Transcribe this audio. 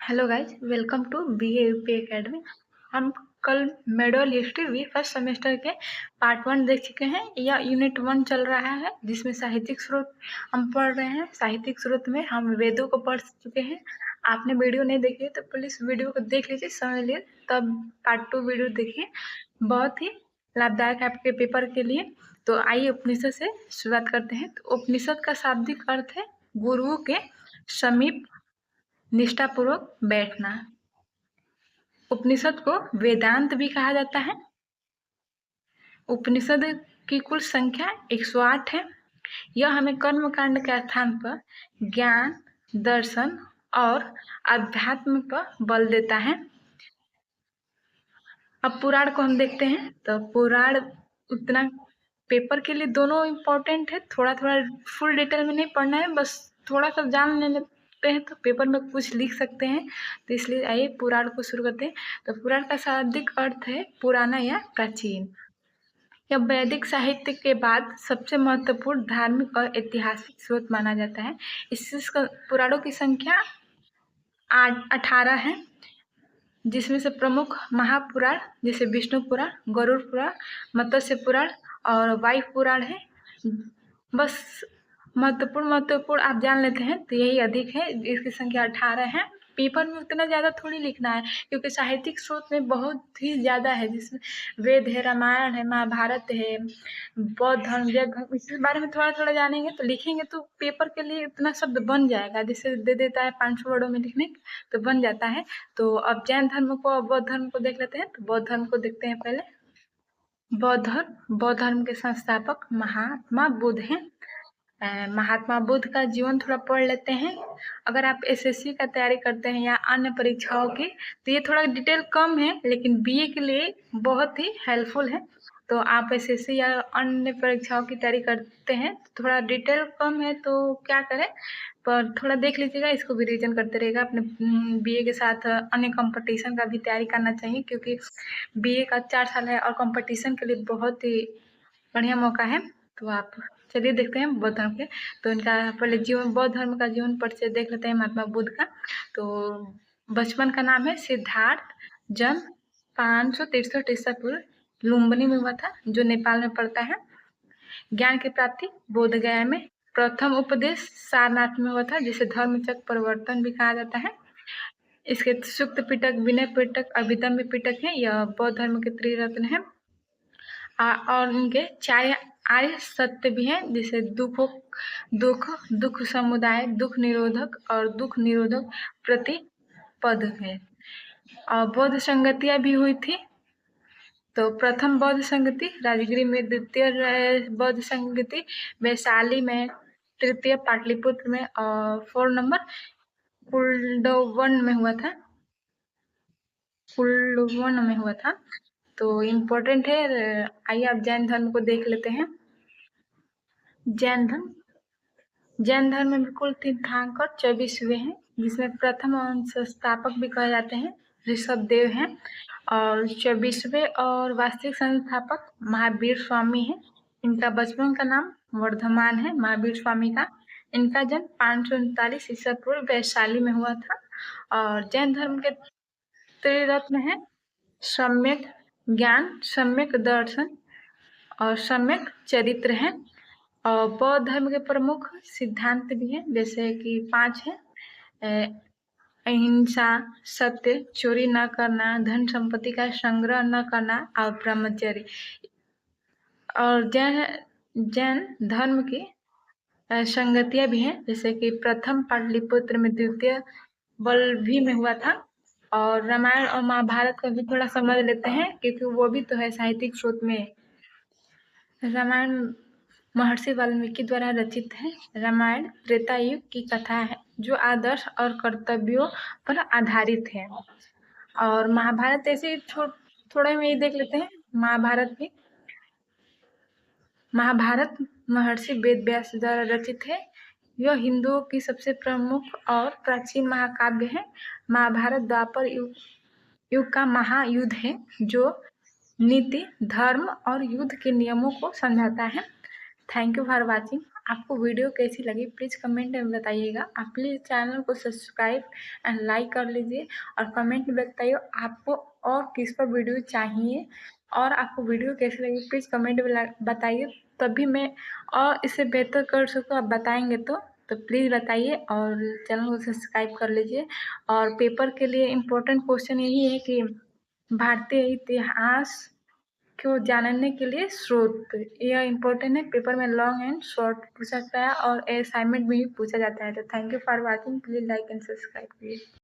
Hello guys, welcome to BA UP academy. हम कल medieval history भी फर्स्ट सेमेस्टर के पार्ट 1 देख चुके हैं। यह यूनिट 1 चल रहा है जिसमें साहित्यिक स्रोत हम पढ़ रहे हैं। साहित्यिक स्रोत में हम वेदों को पढ़ चुके हैं। आपने वीडियो नहीं देखी तो प्लीज़ वीडियो को देख लीजिए, समझ लीजिए, तब पार्ट 2 वीडियो देखिए। बहुत ही लाभदायक है आपके पेपर के लिए। तो आइए उपनिषद से शुरुआत करते हैं। तो उपनिषद का शाब्दिक अर्थ है गुरुओं के समीप निष्ठापूर्वक बैठना। उपनिषद को वेदांत भी कहा जाता है। उपनिषद की कुल संख्या 108 है। यह हमें कर्मकांड के स्थान पर ज्ञान, दर्शन और अध्यात्म पर बल देता है। अब पुराण को हम देखते हैं। तो पुराण उतना पेपर के लिए दोनों इम्पोर्टेंट है। थोड़ा थोड़ा फुल डिटेल में नहीं पढ़ना है, बस थोड़ा सा जान लेते हैं तो पेपर में कुछ लिख सकते हैं। तो इसलिए आइए पुराण को शुरू करते हैं। तो पुराण का शाब्दिक अर्थ है पुराना या प्राचीन। यह वैदिक साहित्य के बाद सबसे महत्वपूर्ण धार्मिक और ऐतिहासिक स्रोत माना जाता है। इससे पुराणों की संख्या 18 है, जिसमें से प्रमुख महापुराण जैसे विष्णु पुराण, गरुड़ पुराण, मत्स्य पुराण और वायु पुराण है। बस महत्वपूर्ण आप जान लेते हैं तो यही अधिक है। इसकी संख्या 18 है। पेपर में उतना ज़्यादा थोड़ी लिखना है क्योंकि साहित्यिक स्रोत में बहुत ही ज़्यादा है, जिसमें वेद है, रामायण है, महाभारत है, बौद्ध धर्म, जैन धर्म, इसके बारे में थोड़ा थोड़ा जानेंगे तो लिखेंगे तो पेपर के लिए इतना शब्द बन जाएगा। जैसे दे देता है 500 वर्डों में लिखने तो बन जाता है। तो अब जैन धर्म को और बौद्ध धर्म को देख लेते हैं। तो बौद्ध धर्म को देखते हैं पहले। बौद्ध धर्म के संस्थापक महात्मा बुद्ध हैं। महात्मा बुद्ध का जीवन थोड़ा पढ़ लेते हैं। अगर आप एसएससी का तैयारी करते हैं या अन्य परीक्षाओं की तो ये थोड़ा डिटेल कम है, लेकिन बीए के लिए बहुत ही हेल्पफुल है। तो आप एसएससी या अन्य परीक्षाओं की तैयारी करते हैं तो थोड़ा डिटेल कम है, तो क्या करें, पर थोड़ा देख लीजिएगा, इसको भी रिवीजन करते रहेगा। अपने बीए के साथ अन्य कंपटीशन का भी तैयारी करना चाहिए क्योंकि बीए का 4 साल है और कंपटीशन के लिए बहुत ही बढ़िया मौका है। तो आप चलिए देखते हैं बौद्ध धर्म के। तो इनका पहले जीवन, बौद्ध धर्म का जीवन परिचय देख लेते हैं महात्मा बुद्ध का। तो बचपन का नाम है सिद्धार्थ। जन्म 563 ईसा पूर्व लुम्बिनी में हुआ था, जो नेपाल में पड़ता है। ज्ञान की प्राप्ति बोध गया में। प्रथम उपदेश सारनाथ में हुआ था, जिसे धर्मचक्र प्रवर्तन भी कहा जाता है। इसके सुक्त पिटक, विनय पिटक, अभिधम्म पिटक है। यह बौद्ध धर्म के त्रिरत्न है। और उनके 4 आर्य सत्य भी हैं, जैसे दुख समुदाय, दुख निरोधक और दुख निरोधक प्रतिपद है। और बौद्ध संगतियाँ भी हुई थी। तो प्रथम बौद्ध संगति राजगिरी में, द्वितीय बौद्ध संगति वैशाली में, तृतीय पाटलिपुत्र में और 4 नंबर कुल्डवन में हुआ था। तो इम्पोर्टेंट है। आइए आप जैन धर्म को देख लेते हैं। जैन धर्म में भी कुल तीर्थंकर 24 हुए हैं, जिसमें प्रथम संस्थापक भी कहे जाते हैं ऋषभ देव हैं, और 24वें और वास्तविक संस्थापक महावीर स्वामी हैं। इनका बचपन का नाम वर्धमान है, महावीर स्वामी का। इनका जन्म 539 ईसा पूर्व वैशाली में हुआ था। और जैन धर्म के त्रिरत्न है सम्यक ज्ञान, सम्यक दर्शन और सम्यक चरित्र है। और बौद्ध धर्म के प्रमुख सिद्धांत भी हैं, जैसे कि 5 है। अहिंसा, सत्य, चोरी न करना, धन संपत्ति का संग्रह न करना और ब्रह्मचर्य। और जैन धर्म की संगतियाँ भी हैं, जैसे कि प्रथम पाटलिपुत्र में, द्वितीय बल्लभी में हुआ था। और रामायण और महाभारत का भी थोड़ा समझ लेते हैं क्योंकि वो भी तो है साहित्यिक स्रोत में। रामायण महर्षि वाल्मीकि द्वारा रचित है। रामायण त्रेता युग की कथा है जो आदर्श और कर्तव्यों पर आधारित है। और महाभारत ऐसे थोड़े में ही देख लेते हैं। महाभारत महर्षि वेद व्यास द्वारा रचित है। यह हिंदुओं की सबसे प्रमुख और प्राचीन महाकाव्य है। महाभारत द्वापर युग का महायुद्ध है जो नीति, धर्म और युद्ध के नियमों को समझाता है। Thank you for watching. आपको वीडियो कैसी लगी प्लीज़ कमेंट में बताइएगा। आप प्लीज़ चैनल को सब्सक्राइब एंड लाइक कर लीजिए और कमेंट में बताइए आपको और किस पर वीडियो चाहिए और आपको वीडियो कैसी लगी प्लीज़ कमेंट में बताइए, तभी मैं और इससे बेहतर कर सकूँ। आप बताएंगे तो प्लीज़ बताइए और चैनल को सब्सक्राइब कर लीजिए। और पेपर के लिए इम्पोर्टेंट क्वेश्चन यही है कि भारतीय इतिहास को जानने के लिए स्रोत, यह इम्पोर्टेंट है। पेपर में लॉन्ग एंड शॉर्ट पूछा जाता है और असाइनमेंट में भी पूछा जाता है। तो thank you for watching, please like and subscribe please.